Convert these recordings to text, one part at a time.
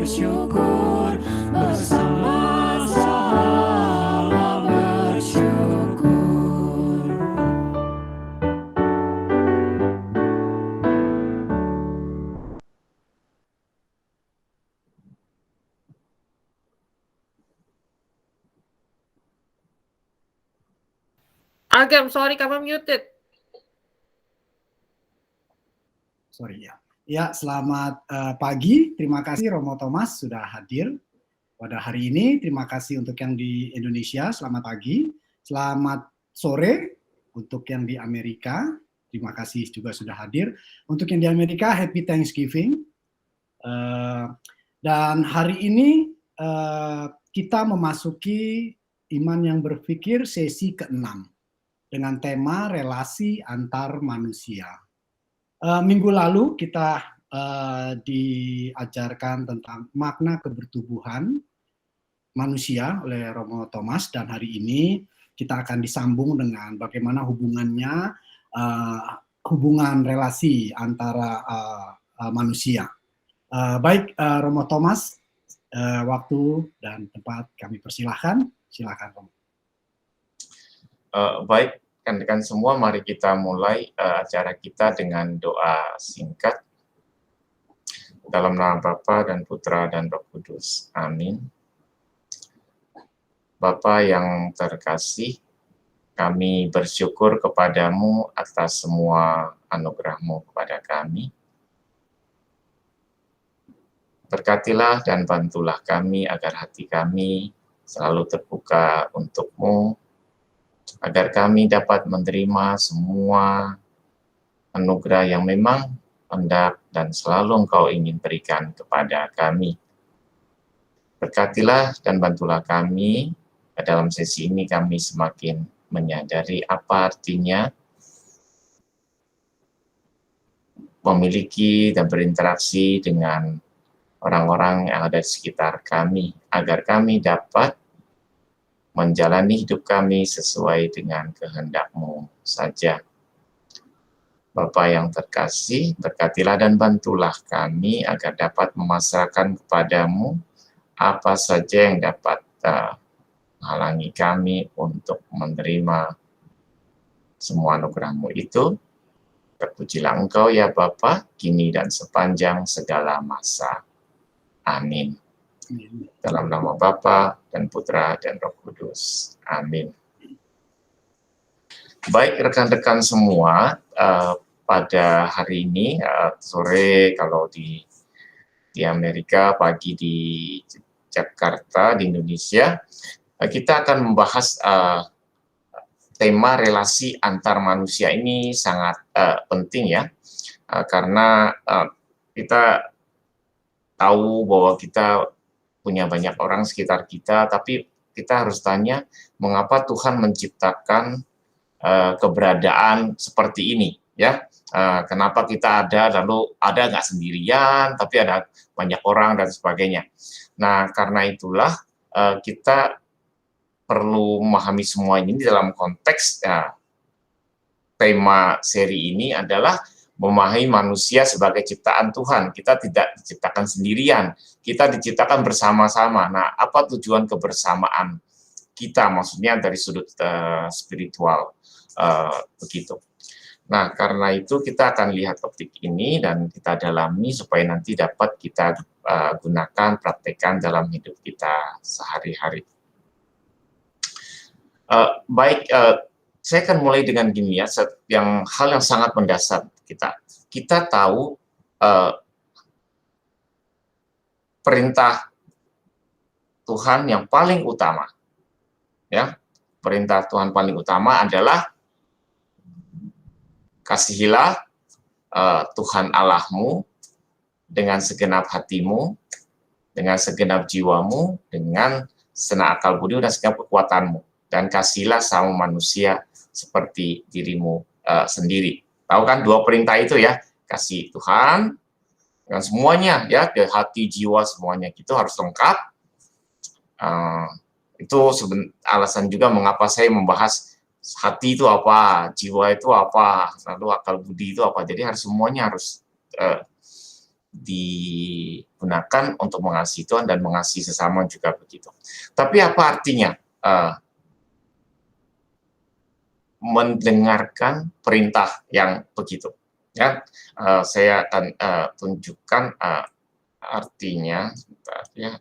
bersyukur bersama-sama bersyukur. Agam, sorry kamu muted. Sorry ya. Ya, selamat pagi. Terima kasih Romo Thomas sudah hadir pada hari ini. Terima kasih untuk yang di Indonesia, selamat pagi. Selamat sore untuk yang di Amerika. Terima kasih juga sudah hadir. Untuk yang di Amerika, Happy Thanksgiving. Dan hari ini kita memasuki Iman yang Berpikir sesi ke-6 dengan tema relasi antar manusia. Minggu lalu kita diajarkan tentang makna kebertubuhan manusia oleh Romo Thomas, dan hari ini kita akan disambung dengan bagaimana hubungannya, hubungan relasi antara manusia. Baik, Romo Thomas, waktu dan tempat kami persilahkan. Silakan, Romo. Baik, rekan-rekan semua, mari kita mulai acara kita dengan doa singkat. Dalam nama Bapa dan Putra dan Roh Kudus. Amin. Bapa yang terkasih, kami bersyukur kepadamu atas semua anugerah-Mu kepada kami. Berkatilah dan bantulah kami agar hati kami selalu terbuka untuk-Mu, agar kami dapat menerima semua anugerah yang memang hendak dan selalu Engkau ingin berikan kepada kami. Berkatilah dan bantulah kami. Dalam sesi ini kami semakin menyadari apa artinya memiliki dan berinteraksi dengan orang-orang yang ada di sekitar kami, agar kami dapat menjalani hidup kami sesuai dengan kehendak-Mu saja. Bapa yang terkasih, berkatilah dan bantulah kami agar dapat memasrahkan kepadamu apa saja yang dapat menghalangi kami untuk menerima semua anugerah-Mu itu. Terpujilah Engkau ya Bapa, kini dan sepanjang segala masa. Amin. Dalam nama Bapa dan Putra dan Roh Kudus. Amin. Baik rekan-rekan semua, pada hari ini sore kalau di Amerika, pagi di Jakarta di Indonesia, kita akan membahas tema relasi antar manusia. Ini sangat penting ya, karena kita tahu bahwa kita punya banyak orang sekitar kita, tapi kita harus tanya mengapa Tuhan menciptakan keberadaan seperti ini, ya? Kenapa kita ada, lalu ada nggak sendirian, tapi ada banyak orang dan sebagainya. Nah, karena itulah kita perlu memahami semua ini dalam konteks tema seri ini adalah memahami manusia sebagai ciptaan Tuhan. Kita tidak diciptakan sendirian, kita diciptakan bersama-sama. Nah, apa tujuan kebersamaan kita? Maksudnya dari sudut spiritual, begitu. Nah, karena itu kita akan lihat topik ini dan kita dalami supaya nanti dapat kita gunakan, praktekkan dalam hidup kita sehari-hari. Baik, saya akan mulai dengan gini ya, hal yang sangat mendasar kita. Kita tahu perintah Tuhan yang paling utama, ya, perintah Tuhan paling utama adalah kasihilah Tuhan Allahmu dengan segenap hatimu, dengan segenap jiwamu, dengan segenap akal budi dan segenap kekuatanmu, dan kasihilah sama manusia seperti dirimu sendiri. Tahu kan dua perintah itu ya, kasih Tuhan dengan semuanya ya, ke hati, jiwa, semuanya itu harus lengkap. Itu alasan juga mengapa saya membahas hati itu apa, jiwa itu apa, lalu akal budi itu apa. Jadi semuanya harus digunakan untuk mengasihi Tuhan dan mengasihi sesama juga begitu. Tapi apa artinya mendengarkan perintah yang begitu? Ya, saya akan tunjukkan artinya. Sebentar ya.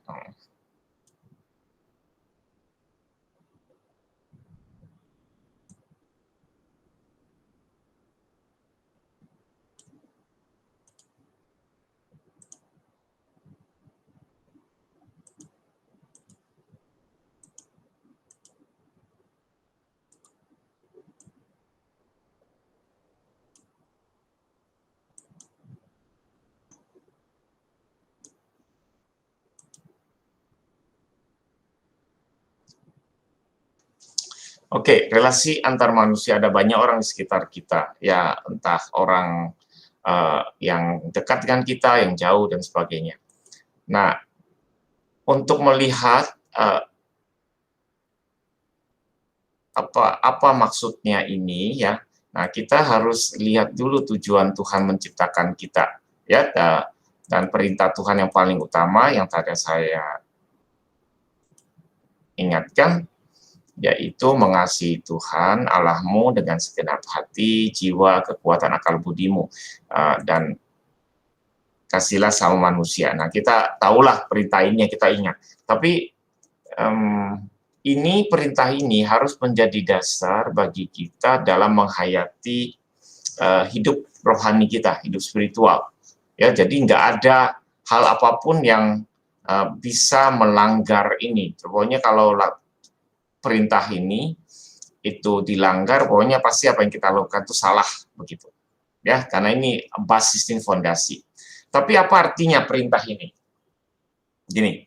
Oke, relasi antar manusia, ada banyak orang di sekitar kita, ya entah orang yang dekat dengan kita, yang jauh dan sebagainya. Nah, untuk melihat apa maksudnya ini ya, nah kita harus lihat dulu tujuan Tuhan menciptakan kita, ya, dan perintah Tuhan yang paling utama yang tadi saya ingatkan, yaitu mengasihi Tuhan Allahmu dengan segenap hati, jiwa, kekuatan, akal budimu, dan kasihlah sama manusia. Nah, kita tahulah perintah ini yang kita ingat. Tapi perintah ini harus menjadi dasar bagi kita dalam menghayati hidup rohani kita, hidup spiritual. Ya, jadi nggak ada hal apapun yang bisa melanggar ini. Pokoknya kalau perintah ini itu dilanggar, pokoknya pasti apa yang kita lakukan itu salah begitu, ya, karena ini basis fondasi. Tapi apa artinya perintah ini? Gini,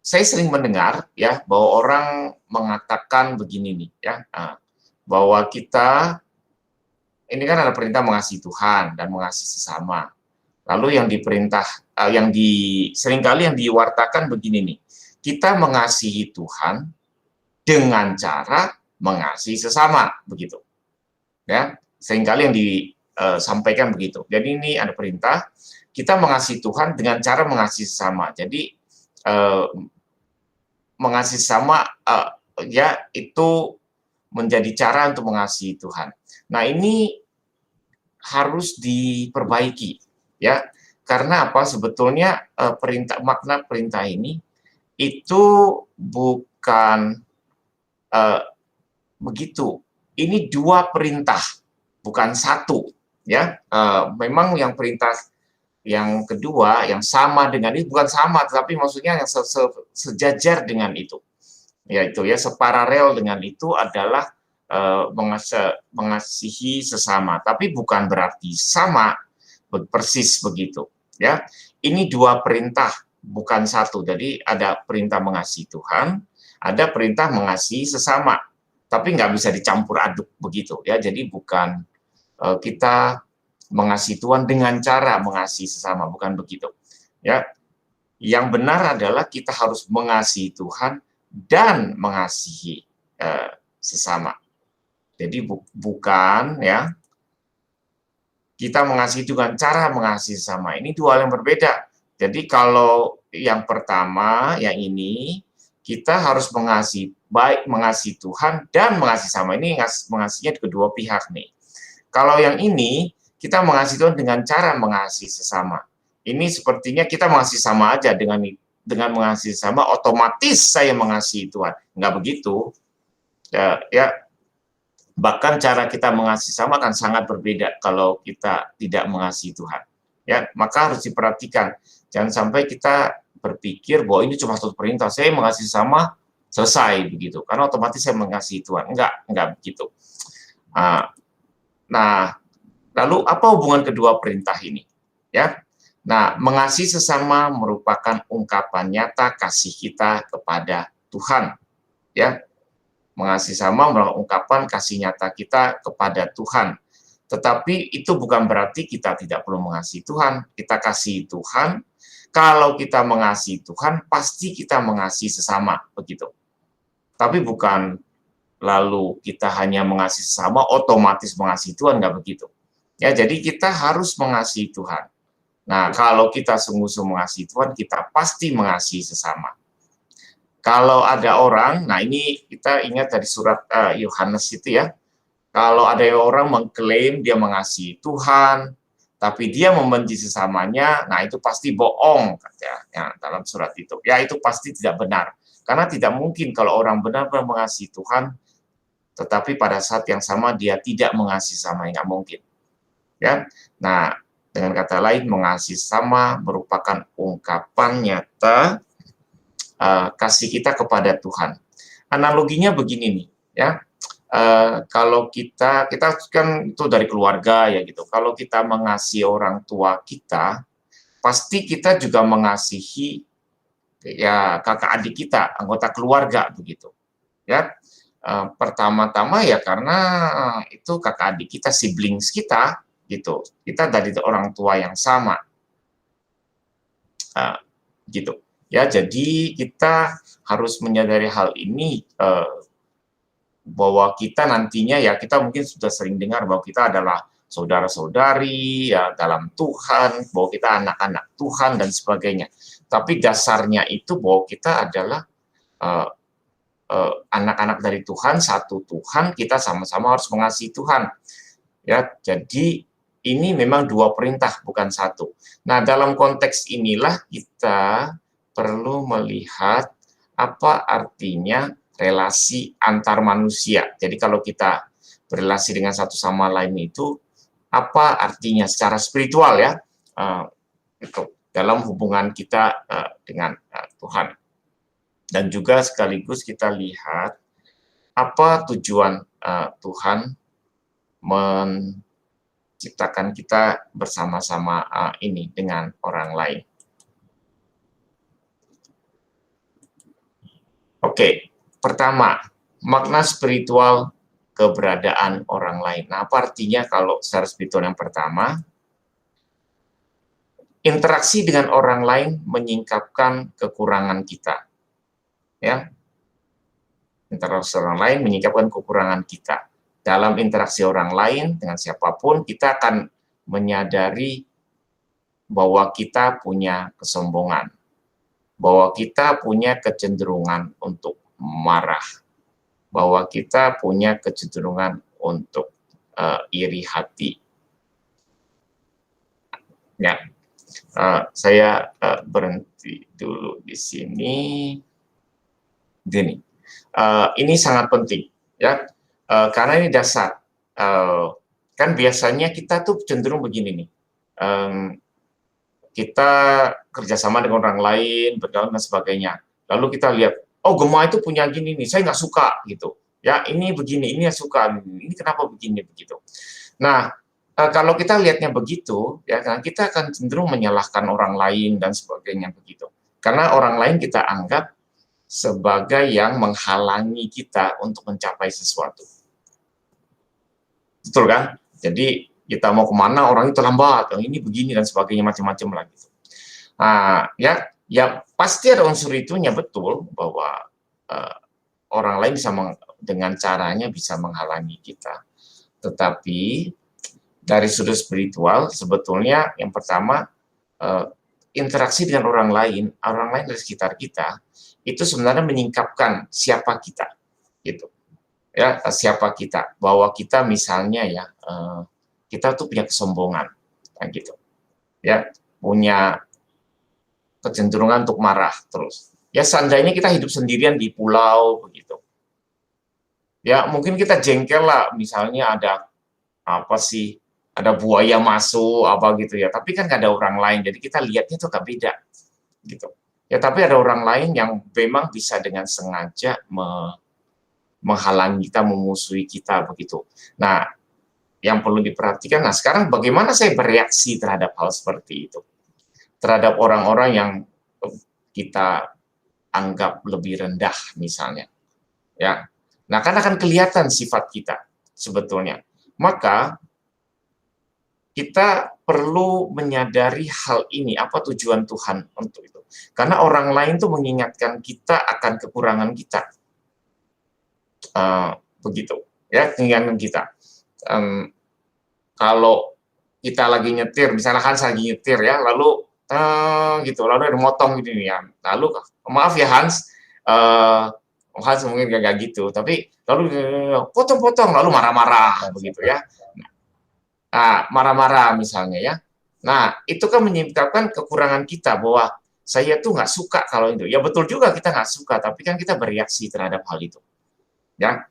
saya sering mendengar ya bahwa orang mengatakan begini nih, ya, bahwa kita ini kan ada perintah mengasihi Tuhan dan mengasihi sesama. Lalu yang seringkali yang diwartakan begini nih, kita mengasihi Tuhan dengan cara mengasihi sesama, begitu. Ya, seringkali yang disampaikan begitu. Jadi ini ada perintah, kita mengasihi Tuhan dengan cara mengasihi sesama. Jadi mengasihi sesama ya itu menjadi cara untuk mengasihi Tuhan. Nah, ini harus diperbaiki, ya. Karena apa? Sebetulnya makna perintah ini itu bukan begitu. Ini dua perintah, bukan satu, ya. Memang yang perintah yang kedua yang sama dengan ini, bukan sama, tetapi maksudnya yang sejajar dengan itu, yaitu ya separalel dengan itu adalah mengasihi sesama, tapi bukan berarti sama persis begitu, ya. Ini dua perintah, bukan satu. Jadi ada perintah mengasihi Tuhan, ada perintah mengasihi sesama, tapi nggak bisa dicampur aduk begitu, ya. Jadi bukan kita mengasihi Tuhan dengan cara mengasihi sesama, bukan begitu, ya. Yang benar adalah kita harus mengasihi Tuhan dan mengasihi sesama. Jadi bukan, ya, kita mengasihi dengan cara mengasihi sesama. Ini dua hal yang berbeda. Jadi kalau yang pertama, yang ini, kita harus mengasihi, baik mengasihi Tuhan dan mengasihi sesama. Ini mengasihinya kedua pihak nih. Kalau yang ini, kita mengasihi Tuhan dengan cara mengasihi sesama. Ini sepertinya kita mengasihi sama aja, dengan mengasihi sesama, otomatis saya mengasihi Tuhan. Enggak begitu. Ya, bahkan cara kita mengasihi sama akan sangat berbeda kalau kita tidak mengasihi Tuhan. Ya, maka harus diperhatikan. Jangan sampai kita berpikir bahwa ini cuma satu perintah, saya mengasihi sama, selesai begitu. Karena otomatis saya mengasihi Tuhan. Enggak begitu. Nah, lalu apa hubungan kedua perintah ini? Ya. Nah, mengasihi sesama merupakan ungkapan nyata kasih kita kepada Tuhan. Ya. Mengasihi sama merupakan ungkapan kasih nyata kita kepada Tuhan. Tetapi itu bukan berarti kita tidak perlu mengasihi Tuhan. Kita kasih Tuhan. Kalau kita mengasihi Tuhan, pasti kita mengasihi sesama, begitu. Tapi bukan lalu kita hanya mengasihi sesama, otomatis mengasihi Tuhan, nggak begitu. Ya, jadi kita harus mengasihi Tuhan. Nah, kalau kita sungguh-sungguh mengasihi Tuhan, kita pasti mengasihi sesama. Kalau ada orang, nah ini kita ingat dari surat Yohanes itu ya, kalau ada orang mengklaim dia mengasihi Tuhan, tapi dia membenci sesamanya, nah itu pasti bohong, katanya ya, dalam surat itu. Ya, itu pasti tidak benar. Karena tidak mungkin kalau orang benar-benar mengasihi Tuhan, tetapi pada saat yang sama dia tidak mengasihi sesama, nggak mungkin. Ya, nah dengan kata lain mengasihi sesama merupakan ungkapan nyata kasih kita kepada Tuhan. Analoginya begini nih, ya. Kalau kita kan itu dari keluarga ya gitu. Kalau kita mengasihi orang tua kita, pasti kita juga mengasihi ya kakak adik kita, anggota keluarga begitu. Ya. Pertama-tama ya karena itu kakak adik kita, siblings kita gitu. Kita dari orang tua yang sama. Gitu. Ya, jadi kita harus menyadari hal ini bahwa kita nantinya ya kita mungkin sudah sering dengar bahwa kita adalah saudara-saudari ya dalam Tuhan, bahwa kita anak-anak Tuhan dan sebagainya. Tapi dasarnya itu bahwa kita adalah anak-anak dari Tuhan, satu Tuhan, kita sama-sama harus mengasihi Tuhan. Ya, jadi ini memang dua perintah bukan satu. Nah, dalam konteks inilah kita perlu melihat apa artinya relasi antar manusia. Jadi kalau kita berrelasi dengan satu sama lain itu apa artinya secara spiritual ya, itu dalam hubungan kita dengan Tuhan. Dan juga sekaligus kita lihat apa tujuan Tuhan menciptakan kita bersama-sama ini dengan orang lain. Oke, pertama, makna spiritual keberadaan orang lain. Nah, apa artinya kalau secara spiritual yang pertama? Interaksi dengan orang lain menyingkapkan kekurangan kita. Ya. Interaksi orang lain menyingkapkan kekurangan kita. Dalam interaksi orang lain dengan siapapun, kita akan menyadari bahwa kita punya kesombongan, bahwa kita punya kecenderungan untuk marah, bahwa kita punya kecenderungan untuk iri hati. Ya, saya berhenti dulu di sini. Gini, ini sangat penting, ya, karena ini dasar. Kan biasanya kita tuh cenderung begini nih. Kita kerjasama dengan orang lain, bergaul dan sebagainya. Lalu kita lihat, oh Gema itu punya gini nih, saya nggak suka gitu. Ya ini begini, ini yang suka, ini kenapa begini begitu. Nah kalau kita lihatnya begitu, ya kan kita akan cenderung menyalahkan orang lain dan sebagainya begitu. Karena orang lain kita anggap sebagai yang menghalangi kita untuk mencapai sesuatu. Betul kan? Jadi kita mau kemana orang itu lambat, ini begini dan sebagainya macam-macam lagi. Nah, ya pasti ada unsur itunya betul bahwa orang lain bisa dengan caranya bisa menghalangi kita. Tetapi dari sudut spiritual sebetulnya yang pertama interaksi dengan orang lain dari sekitar kita itu sebenarnya menyingkapkan siapa kita, gitu. Ya, siapa kita, bahwa kita misalnya ya kita tuh punya kesombongan, gitu. Ya, punya kecenderungan untuk marah terus. Ya, seandainya kita hidup sendirian di pulau begitu. Ya, mungkin kita jengkel lah, misalnya ada apa sih, ada buaya masuk apa gitu ya. Tapi kan nggak ada orang lain, jadi kita lihatnya tuh agak beda, gitu. Ya, tapi ada orang lain yang memang bisa dengan sengaja menghalangi kita, memusuhi kita begitu. Nah, yang perlu diperhatikan, nah sekarang bagaimana saya bereaksi terhadap hal seperti itu? Terhadap orang-orang yang kita anggap lebih rendah misalnya. Ya. Nah, kan akan kelihatan sifat kita sebetulnya. Maka kita perlu menyadari hal ini, apa tujuan Tuhan untuk itu. Karena orang lain tuh mengingatkan kita akan kekurangan kita. Begitu, ya, keinginan kita. Kalau kita lagi nyetir, misalnya Hans lagi nyetir ya, lalu gitu, lalu ada motong gitu ya. Lalu maaf ya Hans, Hans mungkin gak gitu, tapi lalu potong-potong, lalu marah-marah begitu ya. Nah, marah-marah misalnya ya. Nah, itu kan menyebabkan kekurangan kita bahwa saya tuh nggak suka kalau itu. Ya betul juga kita nggak suka, tapi kan kita bereaksi terhadap hal itu. Ya,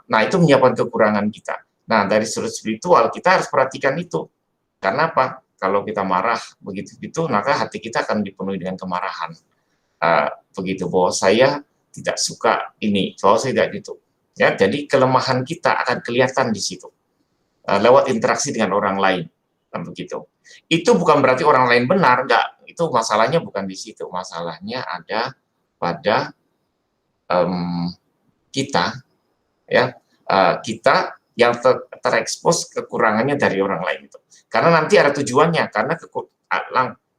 nah itu menyebabkan kekurangan kita. Nah, dari sudut spiritual kita harus perhatikan itu. Karena apa? Kalau kita marah begitu-begitu, maka hati kita akan dipenuhi dengan kemarahan. Begitu bahwa saya tidak suka ini, bahwa saya tidak gitu. Ya, jadi kelemahan kita akan kelihatan di situ lewat interaksi dengan orang lain, kan begitu. Itu bukan berarti orang lain benar, enggak. Itu masalahnya bukan di situ. Masalahnya ada pada kita, ya, kita yang terekspos kekurangannya dari orang lain itu. Karena nanti ada tujuannya, karena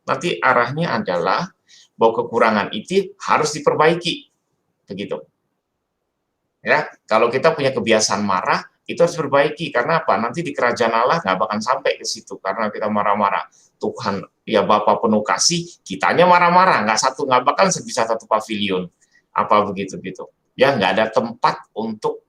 nanti arahnya adalah bahwa kekurangan itu harus diperbaiki, begitu. Ya, kalau kita punya kebiasaan marah, itu harus diperbaiki. Karena apa? Nanti di kerajaan Allah nggak bakal sampai ke situ karena kita marah-marah. Tuhan, ya Bapa penuh kasih, kitanya marah-marah, nggak bakal bisa satu pavilion, apa begitu-gitu. Ya nggak ada tempat untuk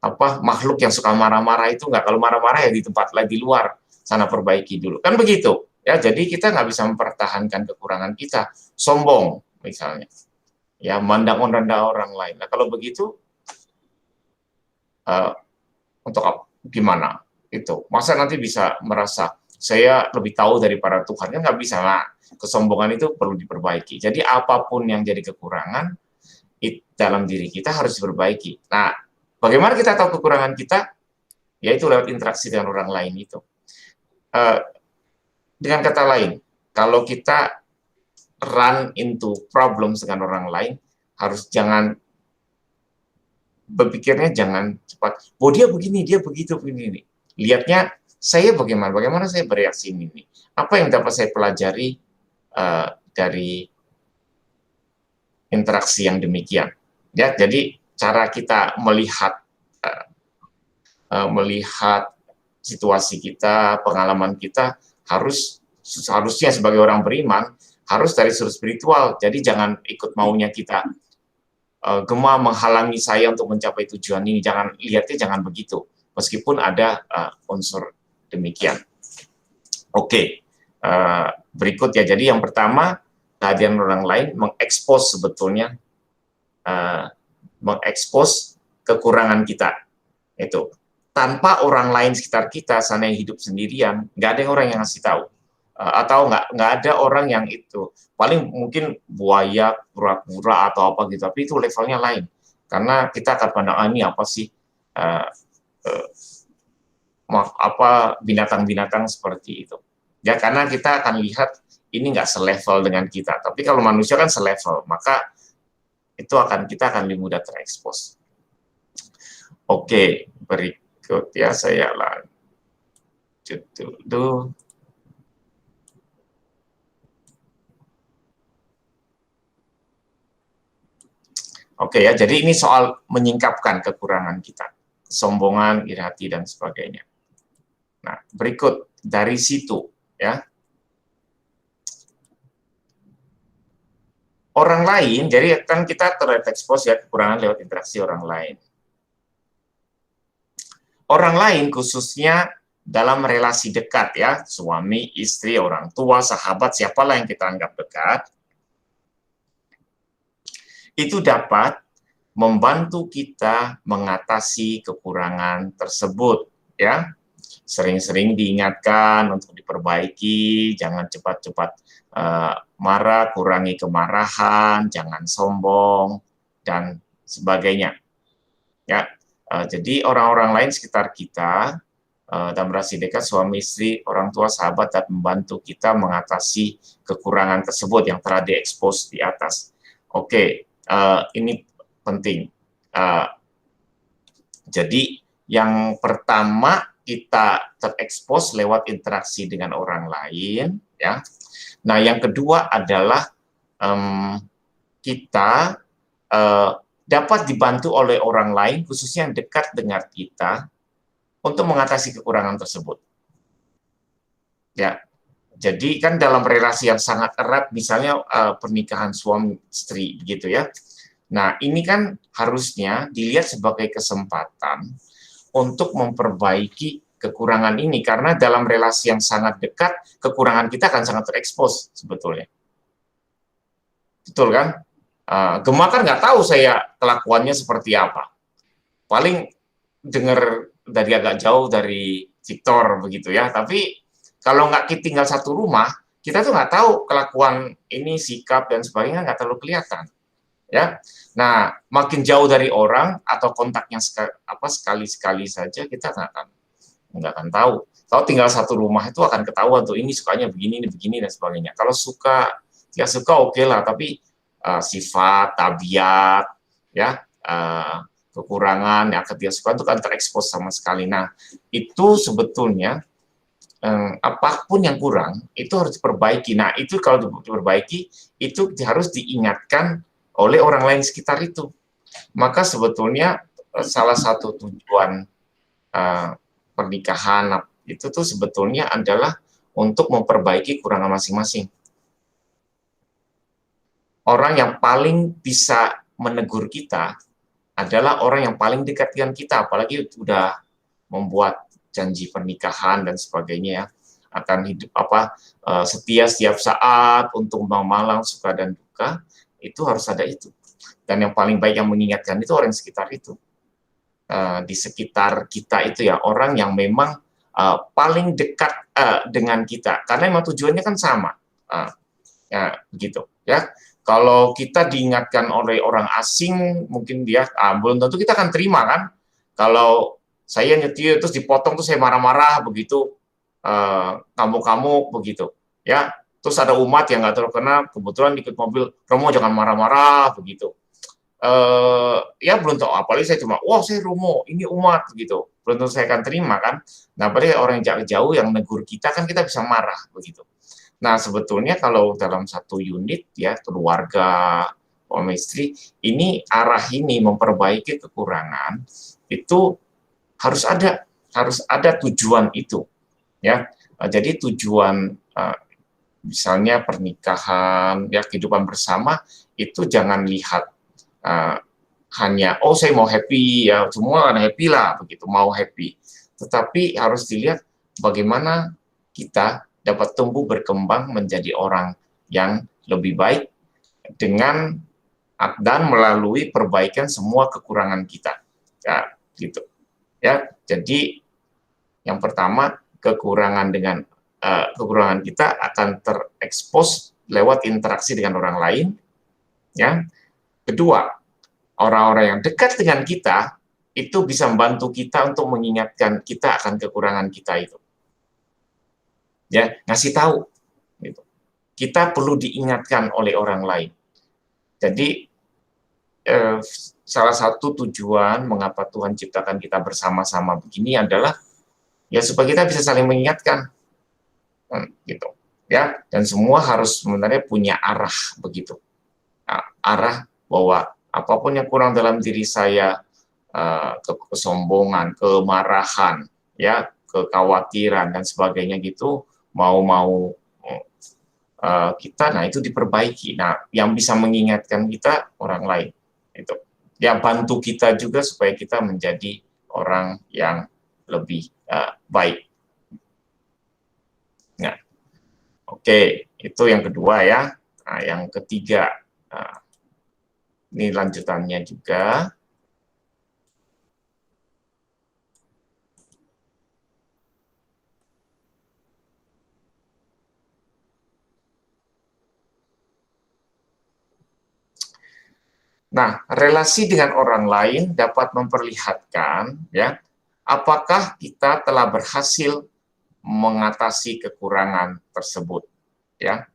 apa makhluk yang suka marah-marah itu nggak, kalau marah-marah ya di tempat lain di luar sana perbaiki dulu, kan begitu. Ya jadi kita nggak bisa mempertahankan kekurangan kita, sombong misalnya, ya mandang rendah orang lain. Nah kalau begitu untuk gimana itu? Masa nanti bisa merasa saya lebih tahu daripada Tuhan, kan nggak bisa lah. Kesombongan itu perlu diperbaiki. Jadi apapun yang jadi kekurangan dalam diri kita harus diperbaiki. Nah, bagaimana kita tahu kekurangan kita? Yaitu lewat interaksi dengan orang lain itu. Dengan kata lain, kalau kita run into problems dengan orang lain, harus jangan berpikirnya jangan cepat, oh dia begini, dia begitu, begini. Lihatnya, saya bagaimana saya bereaksi ini. Apa yang dapat saya pelajari dari interaksi yang demikian. Ya, jadi cara kita melihat situasi kita, pengalaman kita harusnya sebagai orang beriman harus dari sudut spiritual. Jadi jangan ikut maunya kita. Gema menghalangi saya untuk mencapai tujuan ini, jangan begitu, meskipun ada unsur demikian. Oke, berikut ya, jadi yang pertama, kehadiran orang lain mengekspos sebetulnya, mengekspos kekurangan kita, itu. Tanpa orang lain sekitar kita, sana yang hidup sendirian, nggak ada orang yang ngasih tahu. Atau nggak ada orang yang itu, paling mungkin buaya, kura-kura atau apa gitu, tapi itu levelnya lain, karena kita akan pandang ini apa sih, apa binatang-binatang seperti itu ya, karena kita akan lihat ini nggak selevel dengan kita, tapi kalau manusia kan selevel, maka itu kita akan lebih mudah terekspos. Oke, berikut ya, saya lanjut dulu. Oke ya, jadi ini soal menyingkapkan kekurangan kita, kesombongan, iri hati, dan sebagainya. Nah, berikut dari situ ya. Orang lain, jadi kan kita terekspos ya kekurangan lewat interaksi orang lain. Orang lain khususnya dalam relasi dekat ya, suami, istri, orang tua, sahabat, siapalah yang kita anggap dekat, itu dapat membantu kita mengatasi kekurangan tersebut ya. Sering-sering diingatkan untuk diperbaiki, jangan cepat-cepat marah, kurangi kemarahan, jangan sombong dan sebagainya ya. Jadi orang-orang lain sekitar kita dalam relasi dekat, suami, istri, orang tua, sahabat, dapat membantu kita mengatasi kekurangan tersebut yang telah diekspos di atas. Oke. Ini penting. Jadi yang pertama kita terekspos lewat interaksi dengan orang lain, ya. Nah yang kedua adalah kita dapat dibantu oleh orang lain, khususnya yang dekat dengan kita, untuk mengatasi kekurangan tersebut. Ya, jadi kan dalam relasi yang sangat erat, misalnya pernikahan suami istri, begitu ya. Nah, ini kan harusnya dilihat sebagai kesempatan untuk memperbaiki kekurangan ini, karena dalam relasi yang sangat dekat, kekurangan kita akan sangat terekspos sebetulnya. Betul kan? Gemma kan nggak tahu saya kelakuannya seperti apa. Paling dengar dari agak jauh dari Victor begitu ya. Tapi kalau nggak tinggal satu rumah, kita tuh nggak tahu kelakuan ini, sikap dan sebagainya nggak terlalu kelihatan. Ya, nah makin jauh dari orang atau kontaknya sekali-sekali saja kita nggak akan tahu. Kalau tinggal satu rumah itu akan ketahuan tuh ini sukanya begini, ini begini dan sebagainya. Kalau suka, ya suka oke lah, tapi sifat, tabiat, ya kekurangan yang ketidaksukaan itu kan terekspos sama sekali. Nah, itu sebetulnya apapun yang kurang itu harus diperbaiki. Nah, itu kalau diperbaiki itu harus diingatkan oleh orang lain sekitar itu. Maka sebetulnya salah satu tujuan pernikahan itu tuh sebetulnya adalah untuk memperbaiki kekurangan masing-masing. Orang yang paling bisa menegur kita adalah orang yang paling dekat dengan kita, apalagi sudah membuat janji pernikahan dan sebagainya, akan hidup setia setiap saat untuk memalang suka dan duka, itu harus ada itu. Dan yang paling baik yang mengingatkan itu orang sekitar itu, di sekitar kita itu ya, orang yang memang paling dekat dengan kita, karena memang tujuannya kan sama, ya begitu ya. Kalau kita diingatkan oleh orang asing, mungkin dia belum tentu kita akan terima kan. Kalau saya nyetir terus dipotong tuh saya marah-marah begitu, kamu begitu, ya. Terus ada umat yang nggak terkena, kebetulan ikut mobil, Romo jangan marah-marah begitu. Ya belum tahu, apalagi saya cuma, wah saya Romo, ini umat gitu, belum tentu saya akan terima kan. Nah, apalagi orang yang jauh yang negur kita kan kita bisa marah begitu. Nah, sebetulnya kalau dalam satu unit ya, keluarga, suami istri, ini arah ini memperbaiki kekurangan itu harus ada tujuan itu ya. Jadi tujuan misalnya pernikahan ya, kehidupan bersama itu jangan lihat hanya saya mau happy ya, semua kan happy lah begitu, mau happy. Tetapi harus dilihat bagaimana kita dapat tumbuh berkembang menjadi orang yang lebih baik dengan dan melalui perbaikan semua kekurangan kita. Ya, gitu. Ya, jadi yang pertama kekurangan kita akan terekspos lewat interaksi dengan orang lain. Ya. Kedua, orang-orang yang dekat dengan kita itu bisa membantu kita untuk mengingatkan kita akan kekurangan kita itu. Ya, ngasih tahu gitu. Kita perlu diingatkan oleh orang lain. Jadi salah satu tujuan mengapa Tuhan ciptakan kita bersama-sama begini adalah ya supaya kita bisa saling mengingatkan gitu ya, dan semua harus sebenarnya punya arah begitu. Arah bahwa apapun yang kurang dalam diri saya, kesombongan, kemarahan, ya, kekhawatiran dan sebagainya gitu, mau kita, nah itu diperbaiki. Nah, yang bisa mengingatkan kita orang lain itu, yang bantu kita juga supaya kita menjadi orang yang lebih baik. Nah, oke, itu yang kedua ya. Nah, yang ketiga, ini lanjutannya juga. Nah, relasi dengan orang lain dapat memperlihatkan ya, apakah kita telah berhasil mengatasi kekurangan tersebut. Ya,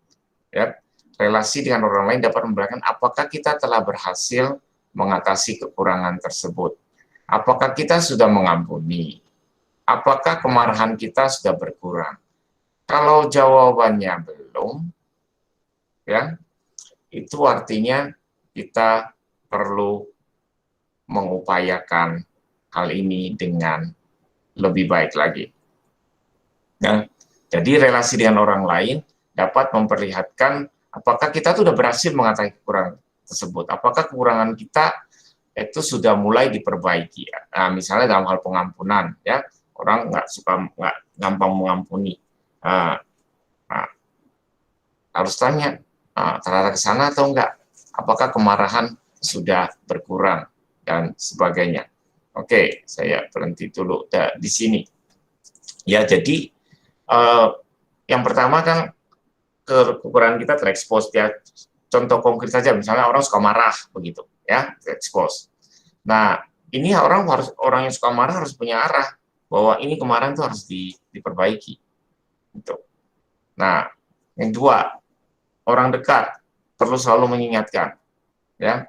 relasi dengan orang lain dapat memperlihatkan apakah kita telah berhasil mengatasi kekurangan tersebut. Apakah kita sudah mengampuni? Apakah kemarahan kita sudah berkurang? Kalau jawabannya belum, ya, itu artinya kita perlu mengupayakan hal ini dengan lebih baik lagi. Nah, Jadi relasi dengan orang lain dapat memperlihatkan apakah kita tuh udah berhasil mengatasi kekurangan tersebut. Apakah kekurangan kita itu sudah mulai diperbaiki. Nah, misalnya dalam hal pengampunan, ya orang nggak gampang mengampuni. Nah, harus tanya terarah ke sana atau enggak. Apakah kemarahan sudah berkurang dan sebagainya. Oke, saya berhenti dulu di sini. Ya, jadi yang pertama kan kekurangan kita terekspos ya. Contoh konkret saja, misalnya orang suka marah begitu, ya, terekspos. Nah, ini orang yang suka marah harus punya arah bahwa ini kemarahan itu harus diperbaiki. Gitu. Nah, yang dua, orang dekat perlu selalu mengingatkan, ya,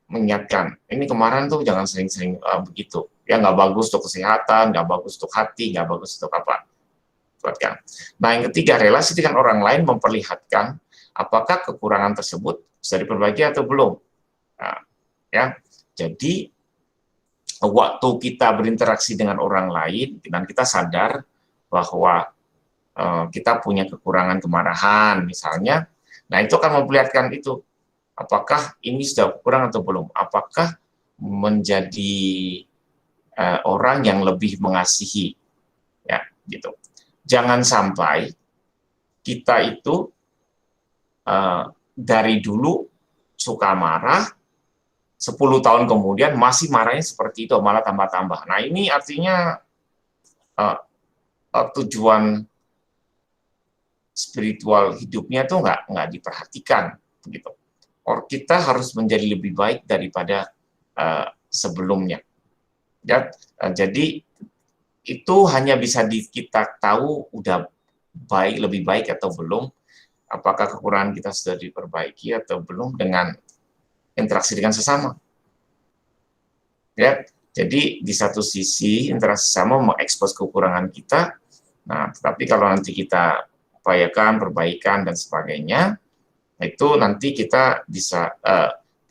mengingatkan. Ini kemarahan tuh jangan sering-sering begitu. Ya, nggak bagus untuk kesehatan, nggak bagus untuk hati, nggak bagus untuk apa. Nah, yang ketiga, relasi dengan orang lain memperlihatkan apakah kekurangan tersebut sudah diperbaiki atau belum. Nah, ya, jadi waktu kita berinteraksi dengan orang lain dan kita sadar bahwa kita punya kekurangan kemarahan, misalnya, nah itu akan memperlihatkan itu apakah ini sudah kurang atau belum, apakah menjadi orang yang lebih mengasihi, ya, gitu. Jangan sampai kita itu dari dulu suka marah, 10 tahun kemudian masih marahnya seperti itu, malah tambah-tambah. Nah, ini artinya tujuan spiritual hidupnya tuh nggak diperhatikan, begitu. Kita harus menjadi lebih baik daripada sebelumnya. Ya, jadi itu hanya bisa kita tahu udah lebih baik atau belum, apakah kekurangan kita sudah diperbaiki atau belum dengan interaksi dengan sesama. Ya, jadi di satu sisi interaksi sesama mengekspos kekurangan kita, nah tetapi kalau nanti kita upayakan perbaikan dan sebagainya, itu nanti kita bisa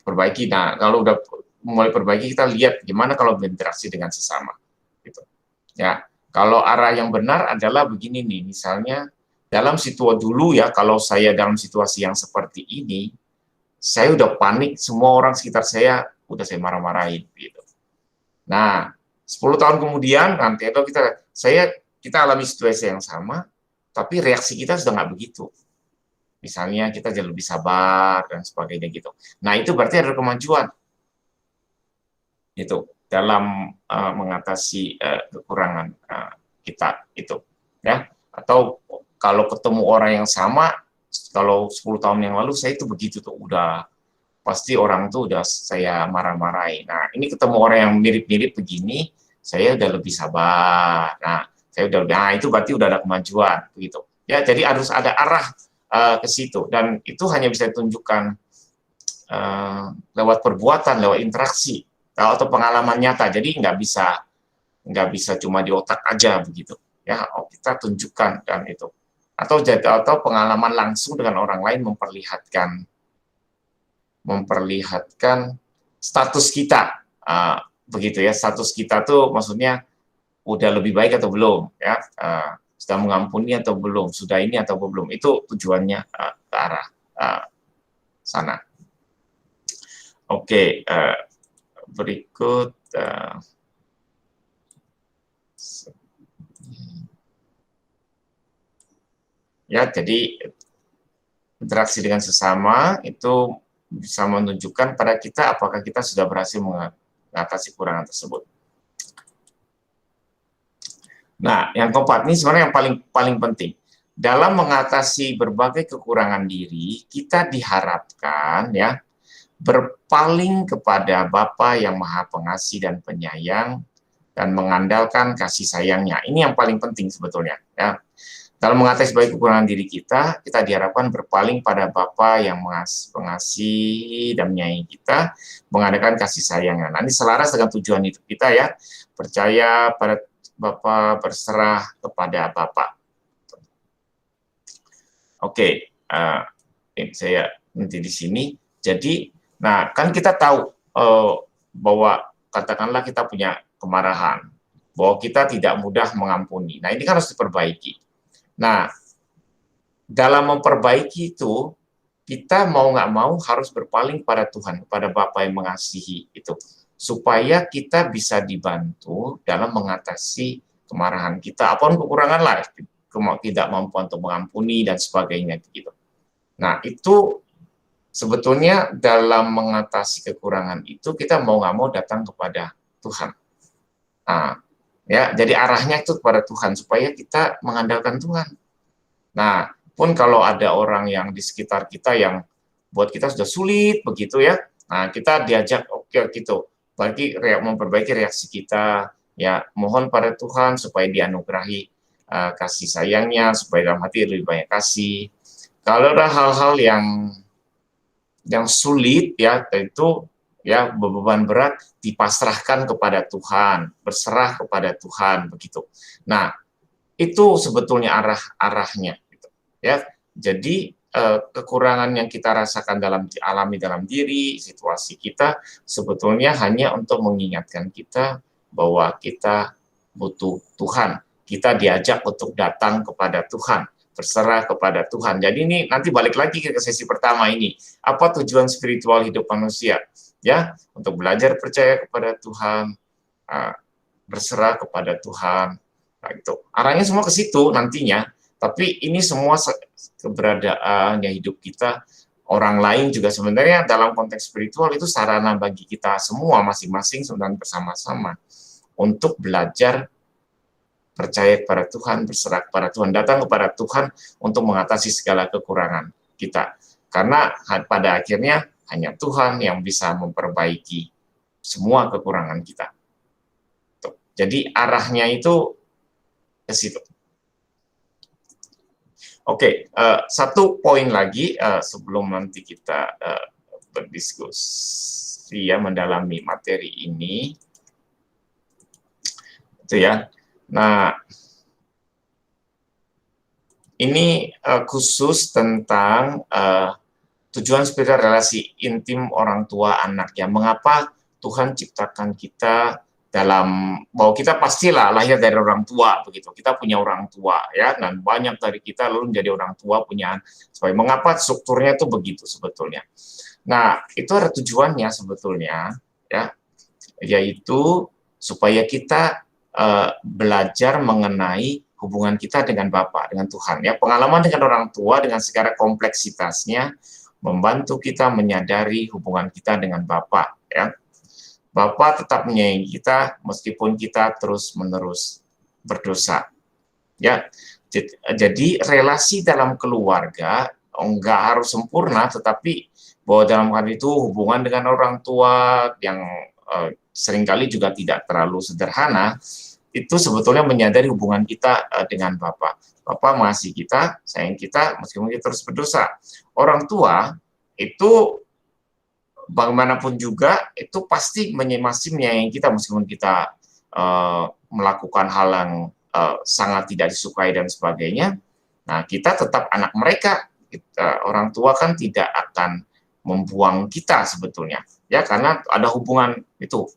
perbaiki. Nah, kalau udah mulai perbaiki, kita lihat gimana kalau berinteraksi dengan sesama. Gitu. Ya, kalau arah yang benar adalah begini nih, misalnya dalam situasi dulu ya, kalau saya dalam situasi yang seperti ini, saya udah panik, semua orang sekitar saya udah saya marah-marahin gitu. Nah, 10 tahun kemudian nanti itu kita alami situasi yang sama, tapi reaksi kita sudah nggak begitu. Misalnya kita jadi lebih sabar dan sebagainya gitu. Nah, itu berarti ada kemajuan. Itu dalam mengatasi kekurangan kita itu, ya. Atau kalau ketemu orang yang sama, kalau 10 tahun yang lalu saya itu begitu tuh, udah pasti orang tuh udah saya marah-marahin. Nah, ini ketemu orang yang mirip-mirip begini, saya udah lebih sabar. Nah, itu berarti udah ada kemajuan begitu. Ya, jadi harus ada arah ke situ, dan itu hanya bisa ditunjukkan lewat perbuatan, lewat interaksi atau pengalaman nyata. Jadi nggak bisa cuma di otak aja begitu, ya. Kita tunjukkan dan itu, atau pengalaman langsung dengan orang lain memperlihatkan status kita, begitu ya. Status kita tuh maksudnya udah lebih baik atau belum, ya, sudah mengampuni atau belum, sudah ini atau belum. Itu tujuannya ke arah sana. Oke. Berikut ya, jadi interaksi dengan sesama itu bisa menunjukkan pada kita apakah kita sudah berhasil mengatasi kekurangan tersebut. Nah, yang keempat ini sebenarnya yang paling penting. Dalam mengatasi berbagai kekurangan diri, kita diharapkan ya berpaling kepada Bapa yang Maha Pengasih dan Penyayang dan mengandalkan kasih sayangnya. Ini yang paling penting sebetulnya, ya. Dalam mengatasi berbagai kekurangan diri kita diharapkan berpaling pada Bapa yang Pengasih dan menyayangi kita, mengandalkan kasih sayangnya. Nah, ini selaras dengan tujuan hidup kita, ya. Percaya pada Bapa, berserah kepada Bapa. Oke, saya nanti di sini. Jadi, nah, kan kita tahu bahwa katakanlah kita punya kemarahan, bahwa kita tidak mudah mengampuni. Nah, ini kan harus diperbaiki. Nah, dalam memperbaiki itu, kita mau nggak mau harus berpaling pada Tuhan, kepada Bapa yang mengasihi itu, supaya kita bisa dibantu dalam mengatasi kemarahan kita, apapun kekurangan lah, tidak mampu untuk mengampuni dan sebagainya gitu. Nah, itu sebetulnya dalam mengatasi kekurangan itu kita mau nggak mau datang kepada Tuhan. Nah, ya, jadi arahnya itu kepada Tuhan supaya kita mengandalkan Tuhan. Nah, pun kalau ada orang yang di sekitar kita yang buat kita sudah sulit begitu ya, nah kita diajak oke gitu, bagi memperbaiki reaksi kita, ya mohon pada Tuhan supaya dianugerahi kasih sayangnya, supaya dalam hati lebih banyak kasih. Kalau ada hal-hal yang sulit ya, itu ya beban berat dipasrahkan kepada Tuhan, berserah kepada Tuhan begitu. Nah, itu sebetulnya arahnya gitu. Ya. Jadi kekurangan yang kita rasakan alami dalam diri, situasi kita sebetulnya hanya untuk mengingatkan kita bahwa kita butuh Tuhan. Kita diajak untuk datang kepada Tuhan, berserah kepada Tuhan. Jadi ini nanti balik lagi ke sesi pertama ini. Apa tujuan spiritual hidup manusia? Ya, untuk belajar percaya kepada Tuhan, berserah kepada Tuhan. Nah, itu arahnya semua ke situ nantinya. Tapi ini semua keberadaan ya hidup kita, orang lain juga sebenarnya dalam konteks spiritual itu sarana bagi kita semua masing-masing dan bersama-sama untuk belajar percaya kepada Tuhan, berserah kepada Tuhan, datang kepada Tuhan untuk mengatasi segala kekurangan kita. Karena pada akhirnya hanya Tuhan yang bisa memperbaiki semua kekurangan kita. Tuh. Jadi arahnya itu ke situ. Oke, satu poin lagi sebelum nanti kita berdiskusi ya, mendalami materi ini. Itu ya. Nah, ini khusus tentang tujuan spiritual relasi intim orang tua anak ya. Mengapa Tuhan ciptakan kita dalam bahwa kita pastilah lahir dari orang tua begitu. Kita punya orang tua ya, dan banyak dari kita lalu menjadi orang tua punya. Supaya mengapa strukturnya itu begitu sebetulnya. Nah, itu ada tujuannya sebetulnya ya, yaitu supaya kita belajar mengenai hubungan kita dengan Bapa, dengan Tuhan. Ya, pengalaman dengan orang tua dengan segala kompleksitasnya membantu kita menyadari hubungan kita dengan Bapa. Ya, Bapa tetap menyayangi kita meskipun kita terus-menerus berdosa. Ya, jadi relasi dalam keluarga enggak harus sempurna, tetapi bahwa dalam hal itu hubungan dengan orang tua yang seringkali juga tidak terlalu sederhana, itu sebetulnya menyadari hubungan kita dengan Bapa. Bapa mengasihi kita, sayang kita, meskipun kita terus berdosa. Orang tua itu bagaimanapun juga itu pasti masih menyayangi kita meskipun kita melakukan hal yang sangat tidak disukai dan sebagainya. Nah, kita tetap anak mereka. Orang tua kan tidak akan membuang kita sebetulnya, ya, karena ada hubungan itu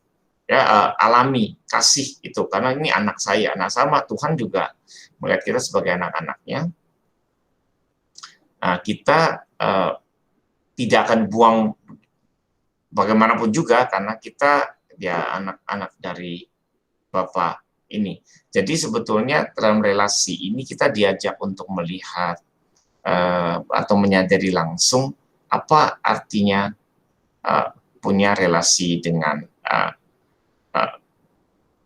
ya, alami kasih itu, karena ini anak saya. Nah, sama Tuhan juga melihat kita sebagai anak-anaknya. Nah, kita tidak akan buang bagaimanapun juga karena kita ya anak-anak dari Bapa ini. Jadi sebetulnya dalam relasi ini kita diajak untuk melihat atau menyadari langsung apa artinya punya relasi dengan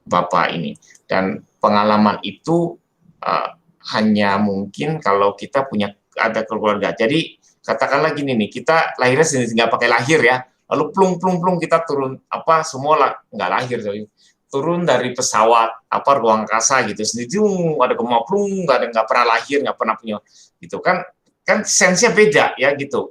Bapa ini. Dan pengalaman itu hanya mungkin kalau kita punya ada keluarga. Jadi katakanlah gini nih, kita lahirnya sendiri nggak pakai lahir ya, lalu plung kita turun semua lah nggak lahir, turun dari pesawat ruang angkasa gitu sendiri, ada gempa plung, nggak pernah lahir, nggak pernah punya gitu kan sensenya beda ya gitu.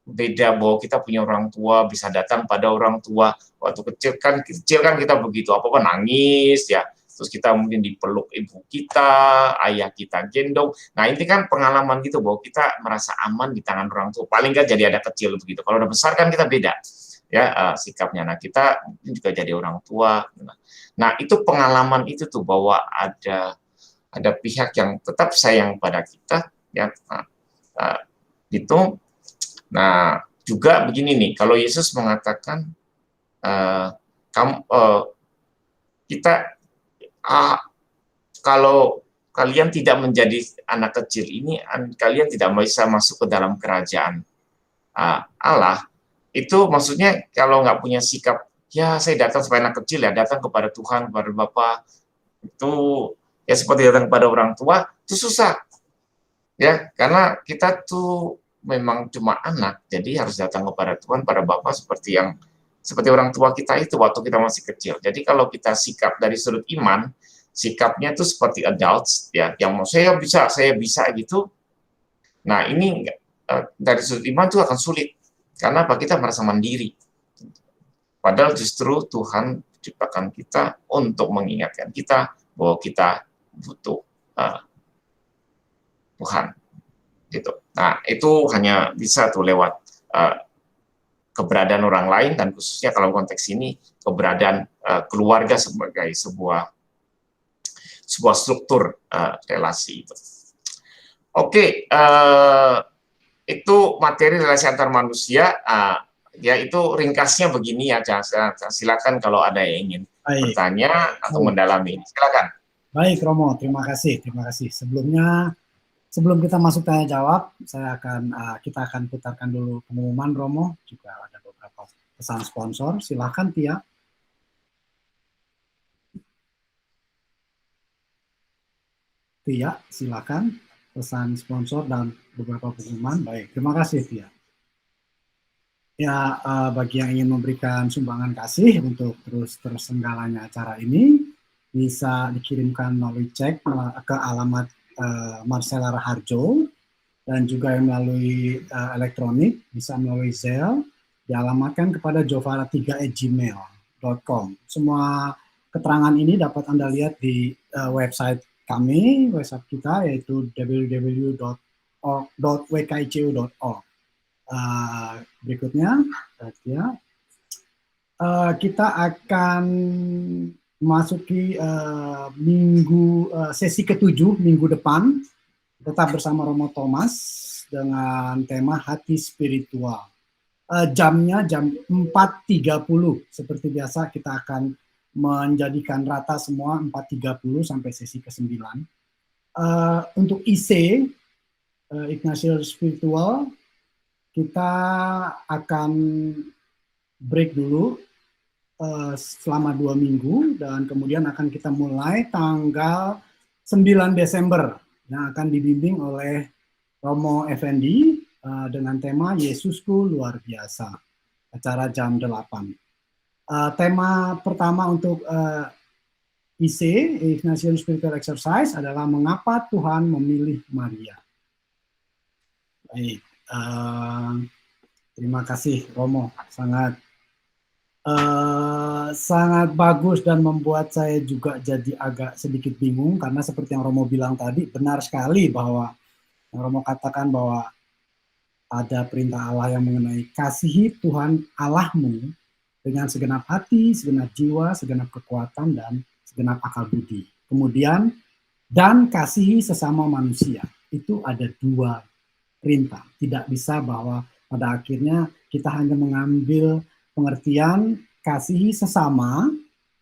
Beda bahwa kita punya orang tua, bisa datang pada orang tua waktu kecil kan kita begitu apa nangis ya, terus kita mungkin dipeluk ibu kita, ayah kita gendong. Nah, ini kan pengalaman gitu bahwa kita merasa aman di tangan orang tua, paling nggak jadi ada kecil begitu. Kalau udah besar kan kita beda ya sikapnya. Nah, kita mungkin juga jadi orang tua. Nah, itu pengalaman itu tuh bahwa ada ada pihak yang tetap sayang pada kita, ya. Gitu. Nah, juga begini nih, kalau Yesus mengatakan kita kalau kalian tidak menjadi anak kecil ini, kalian tidak bisa masuk ke dalam kerajaan Allah. Itu maksudnya kalau nggak punya sikap, ya saya datang sebagai anak kecil, ya datang kepada Tuhan, kepada Bapa, itu ya seperti datang kepada orang tua, itu susah. Ya, karena kita tuh memang cuma anak, jadi harus datang kepada Tuhan, pada Bapa seperti orang tua kita itu waktu kita masih kecil. Jadi kalau kita sikap dari sudut iman, sikapnya itu seperti adults, ya, yang mau saya bisa gitu. Nah, ini dari sudut iman itu akan sulit, karena apa? Kita merasa mandiri. Padahal justru Tuhan ciptakan kita untuk mengingatkan kita bahwa kita butuh Tuhan. Gitu. Nah, itu hanya bisa tuh lewat keberadaan orang lain, dan khususnya kalau konteks ini keberadaan keluarga sebagai sebuah struktur relasi itu. Oke, itu materi relasi antar manusia. Ya, itu ringkasnya begini ya. Silakan kalau ada yang ingin bertanya atau mendalami. Silakan. Baik, Romo, terima kasih. Sebelum kita masuk tanya jawab, kita akan putarkan dulu pengumuman, Romo. Juga ada beberapa pesan sponsor. Silakan, Tia. Tia, silakan pesan sponsor dan beberapa pengumuman. Baik, terima kasih, Tia. Ya, bagi yang ingin memberikan sumbangan kasih untuk terus terselenggaranya acara ini, bisa dikirimkan melalui cek ke alamat Marcella Raharjo, dan juga melalui elektronik, bisa melalui Zelle, dialamatkan kepada jovara3@gmail.com. Semua keterangan ini dapat Anda lihat di website kami, website kita, yaitu www.wkicu.org. Berikutnya, kita akan memasuki sesi ke-7 minggu depan, tetap bersama Romo Thomas dengan tema hati spiritual. Jamnya jam 4.30, seperti biasa kita akan menjadikan rata semua 4.30 sampai sesi ke-9. Untuk IC, Ignatius Spiritual, kita akan break dulu selama 2 minggu, dan kemudian akan kita mulai tanggal 9 Desember yang akan dibimbing oleh Romo Effendi dengan tema Yesusku luar biasa, acara jam 8. Tema pertama untuk IC, Ignatian Spiritual Exercise, adalah mengapa Tuhan memilih Maria. Baik. Terima kasih, Romo. Sangat bagus dan membuat saya juga jadi agak sedikit bingung, karena seperti yang Romo bilang tadi, benar sekali bahwa yang Romo katakan bahwa ada perintah Allah yang mengenai kasihi Tuhan Allahmu dengan segenap hati, segenap jiwa, segenap kekuatan, dan segenap akal budi. Kemudian, dan kasihi sesama manusia. Itu ada 2 perintah. Tidak bisa bahwa pada akhirnya kita hanya mengambil pengertian kasihi sesama,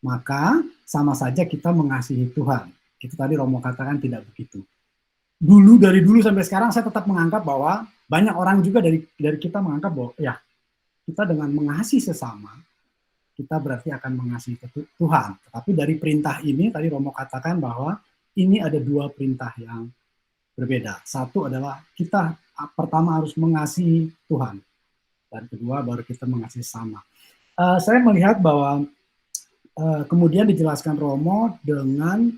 maka sama saja kita mengasihi Tuhan. Itu tadi Romo katakan tidak begitu. Dari dulu sampai sekarang saya tetap menganggap bahwa banyak orang juga dari kita menganggap bahwa ya, kita dengan mengasihi sesama, kita berarti akan mengasihi Tuhan. Tetapi dari perintah ini, tadi Romo katakan bahwa ini ada 2 perintah yang berbeda. Satu adalah kita pertama harus mengasihi Tuhan, dan kedua baru kita mengasihi sama. Saya melihat bahwa kemudian dijelaskan Romo dengan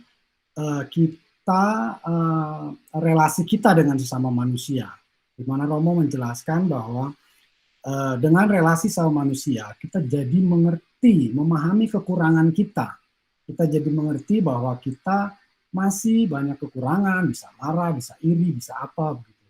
relasi kita dengan sesama manusia, di mana Romo menjelaskan bahwa dengan relasi sama manusia kita jadi mengerti, memahami kekurangan kita. Kita jadi mengerti bahwa kita masih banyak kekurangan, bisa marah, bisa iri, bisa apa begitu.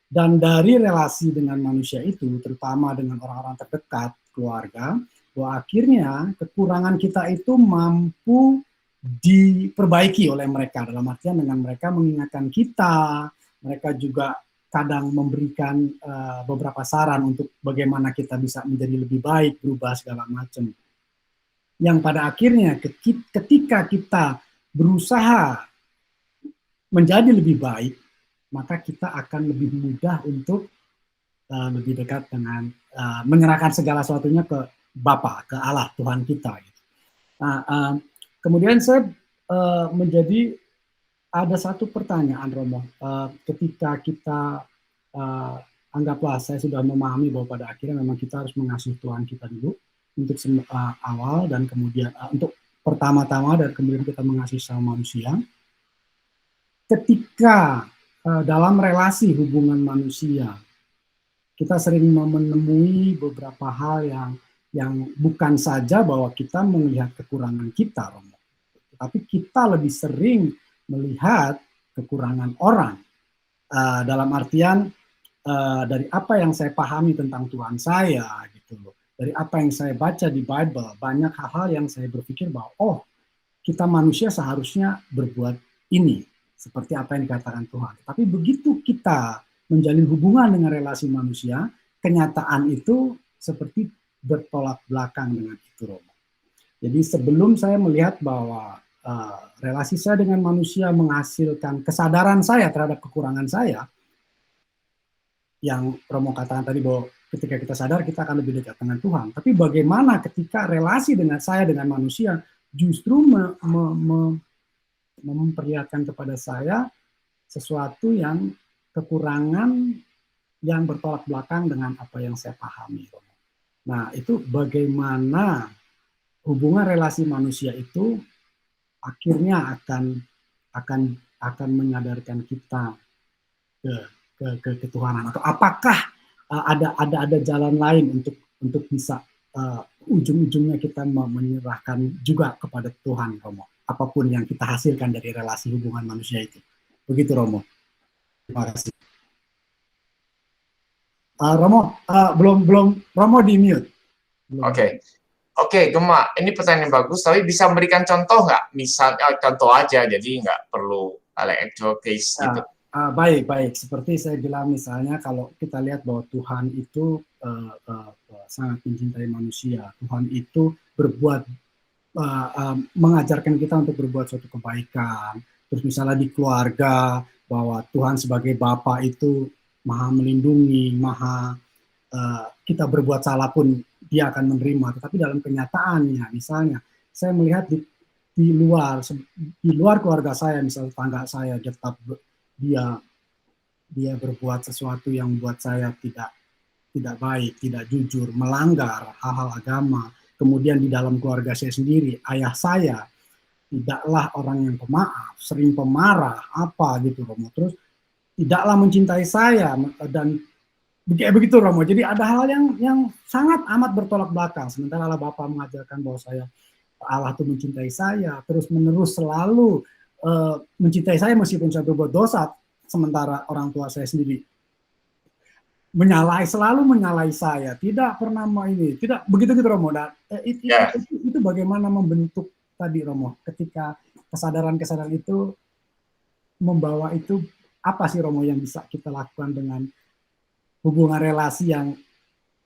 Dan dari relasi dengan manusia itu, terutama dengan orang-orang terdekat, keluarga, bahwa akhirnya kekurangan kita itu mampu diperbaiki oleh mereka, dalam artian dengan mereka mengingatkan kita, mereka juga kadang memberikan beberapa saran untuk bagaimana kita bisa menjadi lebih baik, berubah segala macam. Yang pada akhirnya ketika kita berusaha menjadi lebih baik, maka kita akan lebih mudah untuk lebih dekat dengan menyerahkan segala sesuatunya ke Bapa, ke Allah, Tuhan kita. Gitu. Nah, kemudian saya menjadi ada satu pertanyaan, Romo. Ketika kita anggaplah saya sudah memahami bahwa pada akhirnya memang kita harus mengasihi Tuhan kita dulu untuk awal, dan kemudian untuk pertama-tama, dan kemudian kita mengasihi sama manusia. Ketika dalam relasi hubungan manusia, kita sering menemui beberapa hal yang bukan saja bahwa kita melihat kekurangan kita, Romo, tapi kita lebih sering melihat kekurangan orang. Dalam artian dari apa yang saya pahami tentang Tuhan saya, gitu loh. Dari apa yang saya baca di Bible, banyak hal-hal yang saya berpikir bahwa kita manusia seharusnya berbuat ini, seperti apa yang dikatakan Tuhan. Tapi begitu kita menjalin hubungan dengan relasi manusia, kenyataan itu seperti bertolak belakang dengan itu, Romo. Jadi sebelum saya melihat bahwa relasi saya dengan manusia menghasilkan kesadaran saya terhadap kekurangan saya, yang Romo katakan tadi bahwa ketika kita sadar kita akan lebih dekat dengan Tuhan. Tapi bagaimana ketika relasi dengan saya dengan manusia justru memperlihatkan kepada saya sesuatu yang kekurangan yang bertolak belakang dengan apa yang saya pahami, Romo. Nah, itu bagaimana hubungan relasi manusia itu akhirnya akan menyadarkan kita ke ketuhanan, atau apakah ada jalan lain untuk bisa ujung-ujungnya kita menyerahkan juga kepada Tuhan, Romo, apapun yang kita hasilkan dari relasi hubungan manusia itu. Begitu, Romo. Terima kasih. Romo, belum Romo di mute. Oke, Gema, ini pertanyaan bagus, tapi bisa memberikan contoh nggak? Misalnya contoh aja, jadi nggak perlu actual case gitu. Baik. Seperti saya bilang, misalnya kalau kita lihat bahwa Tuhan itu sangat mencintai manusia, Tuhan itu mengajarkan kita untuk berbuat suatu kebaikan. Terus misalnya di keluarga, bahwa Tuhan sebagai Bapa itu maha melindungi, kita berbuat salah pun Dia akan menerima. Tetapi dalam kenyataannya, misalnya saya melihat di luar keluarga saya, misalnya tetangga saya, tetap dia berbuat sesuatu yang buat saya tidak baik, tidak jujur, melanggar hal-hal agama. Kemudian di dalam keluarga saya sendiri, ayah saya tidaklah orang yang pemaaf, sering pemarah, apa gitu, Romo. Terus tidaklah mencintai saya, dan begitu, Romo. Jadi ada hal yang sangat amat bertolak belakang. Sementara Allah Bapa mengajarkan bahwa Allah itu mencintai saya, terus menerus selalu mencintai saya meskipun saya berbuat dosa. Sementara orang tua saya sendiri selalu menyalahi saya, tidak pernah tidak begitu, Romo. Dan itu bagaimana membentuk tadi, Romo, ketika kesadaran itu membawa itu, apa sih, Romo, yang bisa kita lakukan dengan hubungan relasi yang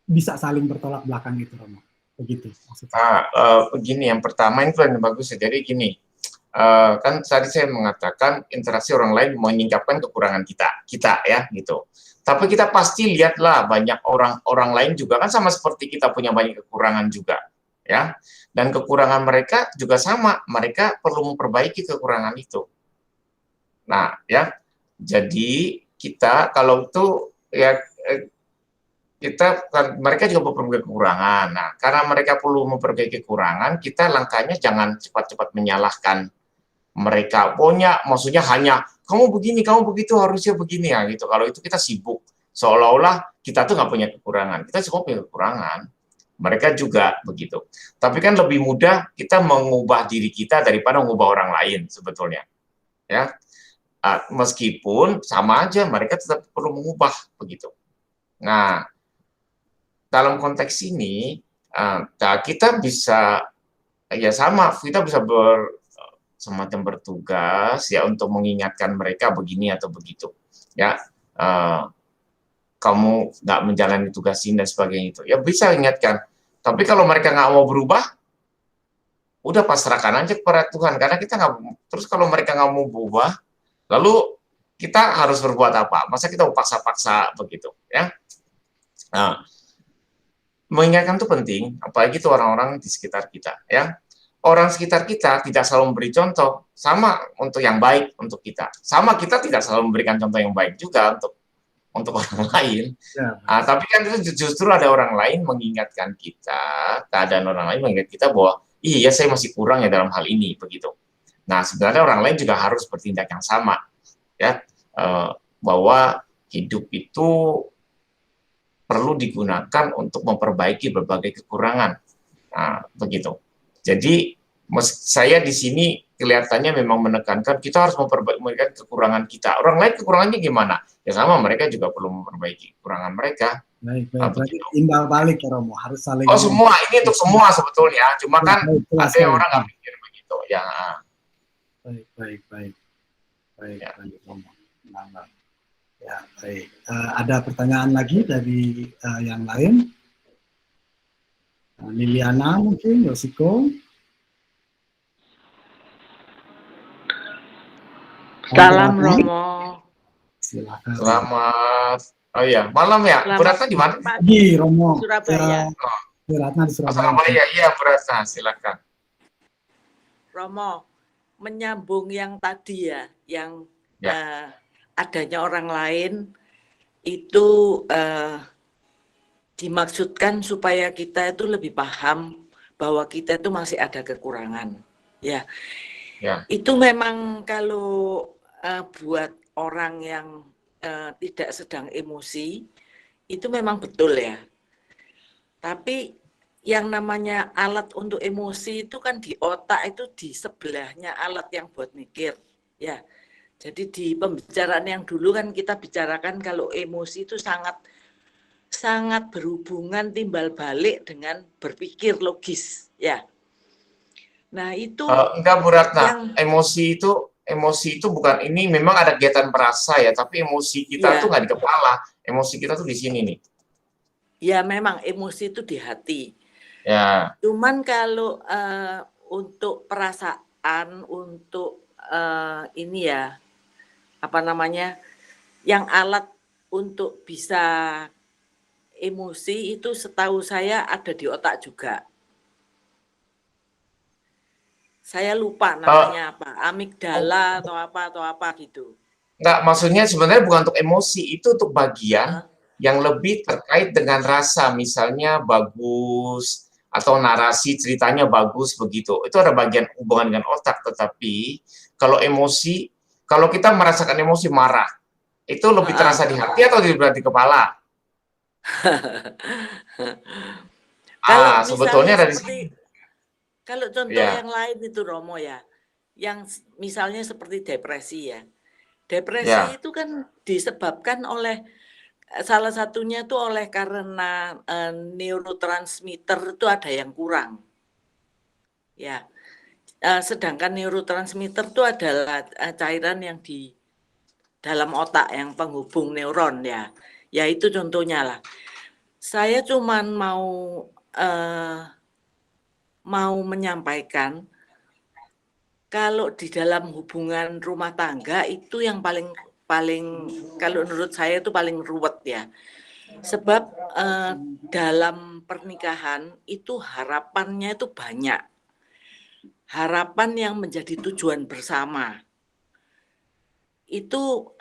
bisa saling bertolak belakang itu, Romo? Begitu maksudnya. Begini, yang pertama itu yang bagus ya. Jadi gini, kan tadi saya mengatakan interaksi orang lain menyingkapkan kekurangan kita ya gitu. Tapi kita pasti lihatlah banyak orang lain juga kan sama seperti kita punya banyak kekurangan juga ya. Dan kekurangan mereka juga sama, mereka perlu memperbaiki kekurangan itu. Nah ya, jadi kita kalau itu ya mereka juga memperbaiki kekurangan. Nah, karena mereka perlu memperbaiki kekurangan, kita langkahnya jangan cepat-cepat menyalahkan mereka. Maksudnya hanya kamu begini, kamu begitu, harusnya begini ya gitu. Kalau itu kita sibuk, seolah-olah kita tuh nggak punya kekurangan. Kita cukup punya kekurangan. Mereka juga begitu. Tapi kan lebih mudah kita mengubah diri kita daripada mengubah orang lain sebetulnya. Ya, meskipun sama aja mereka tetap perlu mengubah begitu. Nah, dalam konteks ini kita bisa ya sama, kita bisa semacam bertugas ya untuk mengingatkan mereka begini atau begitu. Ya, kamu nggak menjalani tugas ini dan sebagainya itu. Ya bisa ingatkan. Tapi kalau mereka nggak mau berubah, udah pasrahkan aja kepada Tuhan. Karena kita nggak. Terus kalau mereka nggak mau berubah, lalu kita harus berbuat apa? Masa kita mau paksa-paksa begitu, ya? Nah, mengingatkan itu penting, apalagi itu orang-orang di sekitar kita, ya. Orang sekitar kita tidak selalu memberi contoh, sama untuk yang baik untuk kita. Sama kita tidak selalu memberikan contoh yang baik juga untuk orang lain. Ya, Tapi kan itu justru ada orang lain mengingatkan kita, keadaan orang lain mengingat kita bahwa iya saya masih kurang ya dalam hal ini begitu. Nah sebenarnya orang lain juga harus bertindak yang sama, ya bahwa hidup itu perlu digunakan untuk memperbaiki berbagai kekurangan, begitu. Jadi saya di sini kelihatannya memang menekankan kita harus memperbaiki kekurangan kita. Orang lain kekurangannya gimana? Ya sama, mereka juga perlu memperbaiki kekurangan mereka. Baik. Berarti imbal balik ya Romo, harus saling. Oh semua, ini untuk semua sebetulnya. Cuma kan ada yang orang nggak pikir begitu. Ya. Baik Ya. Romo. Ya, baik. Ada pertanyaan lagi dari yang lain? Liliana mungkin, Yosiko. Salam Romo. Silakan. Selamat. Oh iya, malam ya. Bu Ratna di mana? Pagi Romo. Surabaya. Bu Ratna di Surabaya. Surabaya, iya Bu Ratna, silakan. Romo, menyambung yang tadi ya, yang Ya. adanya orang lain itu dimaksudkan supaya kita itu lebih paham bahwa kita itu masih ada kekurangan. Ya. Itu memang kalau buat orang yang tidak sedang emosi, itu memang betul ya. Tapi yang namanya alat untuk emosi itu kan di otak itu di sebelahnya alat yang buat mikir. Ya, jadi di pembicaraan yang dulu kan kita bicarakan kalau emosi itu sangat berhubungan timbal balik dengan berpikir logis. Ya. Nah itu enggak Bu Ratna, emosi itu bukan, ini memang ada kegiatan perasa ya, tapi emosi kita tuh nggak di kepala, emosi kita tuh di sini nih. Ya memang emosi itu di hati. Ya. Cuman kalau untuk perasaan, untuk ini ya apa namanya, yang alat untuk bisa emosi itu setahu saya ada di otak juga. Saya lupa namanya apa, amigdala atau apa gitu. Enggak, maksudnya sebenarnya bukan untuk emosi, itu untuk bagian yang lebih terkait dengan rasa, misalnya bagus atau narasi ceritanya bagus begitu. Itu ada bagian hubungan dengan otak, tetapi kalau emosi, kalau kita merasakan emosi marah, itu lebih terasa di hati atau di kepala? Sebetulnya dari sini. Kalau contoh yang lain itu Romo ya, yang misalnya seperti depresi ya. Depresi itu kan disebabkan oleh salah satunya itu oleh karena neurotransmitter itu ada yang kurang. Ya. Sedangkan neurotransmitter itu adalah cairan yang di dalam otak yang penghubung neuron ya. Ya itu contohnya lah. Saya cuman mau menyampaikan kalau di dalam hubungan rumah tangga itu yang paling kalau menurut saya itu paling ruwet ya. Sebab dalam pernikahan itu harapannya itu banyak. Harapan yang menjadi tujuan bersama. Itu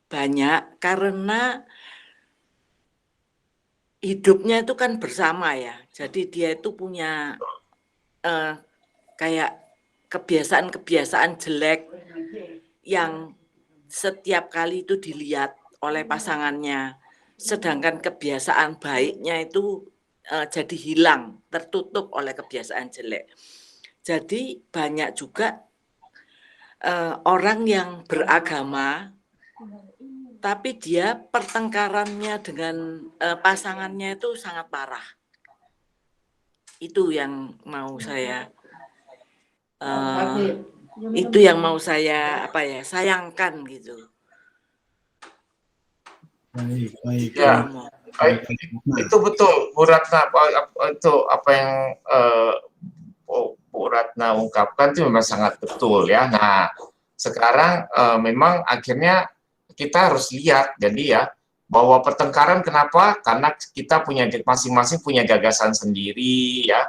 banyak karena hidupnya itu kan bersama ya. Jadi dia itu punya kayak kebiasaan-kebiasaan jelek yang setiap kali itu dilihat oleh pasangannya. Sedangkan kebiasaan baiknya itu jadi hilang, tertutup oleh kebiasaan jelek. Jadi banyak juga orang yang beragama tapi dia pertengkarannya dengan pasangannya itu sangat parah. Itu yang mau saya Itu yang mau saya sayangkan gitu. Baik. Ya, itu betul, Bu Ratna. Itu apa yang Bu Ratna ungkapkan itu memang sangat betul ya. Nah, sekarang memang akhirnya kita harus lihat, jadi ya, bahwa pertengkaran kenapa? Karena kita punya masing-masing punya gagasan sendiri ya,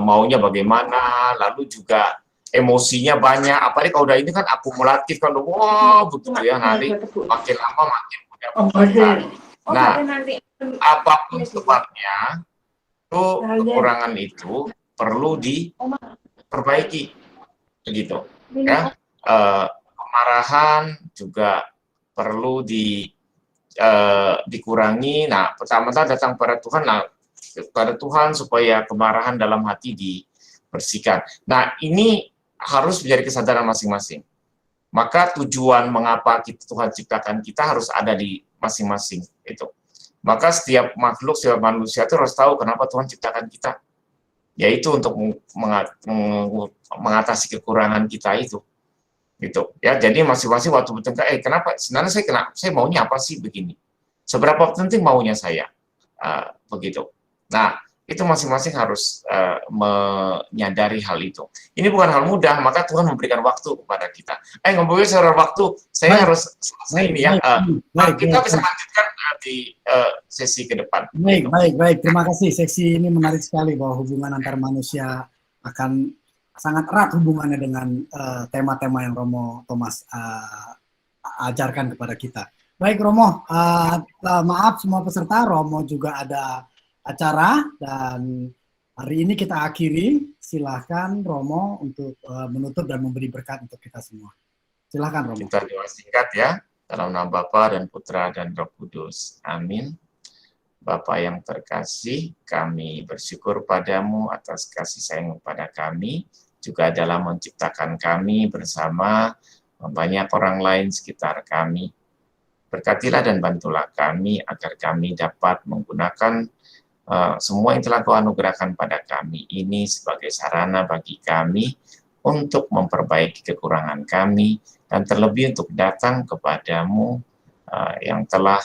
maunya bagaimana, lalu juga emosinya banyak. Apalagi kalau udah ini kan akumulatif kan, wah begitu ya, nanti makin lama makin punya pertengkaran. Nah, apapun sebabnya, itu kekurangan itu perlu diperbaiki, begitu ya. Kemarahan juga perlu dikurangi. Nah, pertama-tama datang pada Tuhan supaya kemarahan dalam hati dibersihkan. Nah, ini harus menjadi kesadaran masing-masing. Maka tujuan mengapa Tuhan ciptakan kita harus ada di masing-masing itu. Maka setiap makhluk, setiap manusia itu harus tahu kenapa Tuhan ciptakan kita. Yaitu untuk mengatasi kekurangan kita itu. Gitu ya. Jadi masing-masing waktu bertengkar, kenapa sebenarnya saya maunya apa sih begini, seberapa penting maunya saya, begitu. Nah, itu masing-masing harus menyadari hal itu. Ini bukan hal mudah, maka Tuhan memberikan waktu kepada kita. Ngomongin soal waktu, saya harus selesai ini ya. Kita bisa lanjutkan di sesi ke depan. Baik. Terima kasih. Sesi ini menarik sekali bahwa hubungan antar manusia akan sangat erat hubungannya dengan tema-tema yang Romo Thomas ajarkan kepada kita. Baik Romo, maaf semua peserta, Romo juga ada acara dan hari ini kita akhiri. Silahkan Romo untuk menutup dan memberi berkat untuk kita semua. Silahkan Romo. Kita doa singkat ya, dalam nama Bapa dan Putra dan Roh Kudus. Amin. Bapa yang terkasih, kami bersyukur padamu atas kasih sayang kepada kami, juga dalam menciptakan kami bersama banyak orang lain sekitar kami. Berkatilah dan bantulah kami agar kami dapat menggunakan semua yang telah Kau anugerahkan pada kami ini sebagai sarana bagi kami untuk memperbaiki kekurangan kami dan terlebih untuk datang kepadamu yang telah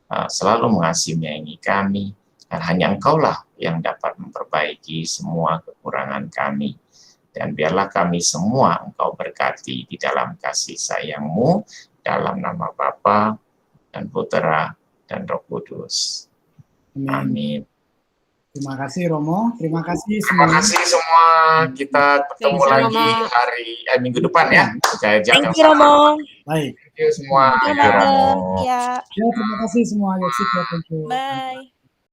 selalu mengasihi menyayangi kami, dan hanya Engkaulah yang dapat memperbaiki semua kekurangan kami. Dan biarlah kami semua Engkau berkati di dalam kasih sayang-Mu, dalam nama Bapa dan Putra dan Roh Kudus. Amin. Terima kasih Romo, terima kasih semua. Terima kasih semua. Kita bertemu lagi minggu depan ya. Thank you Romo. Baik. Thank you semua. Thank you Romo. Ya, terima kasih semua. Thank you. Bye.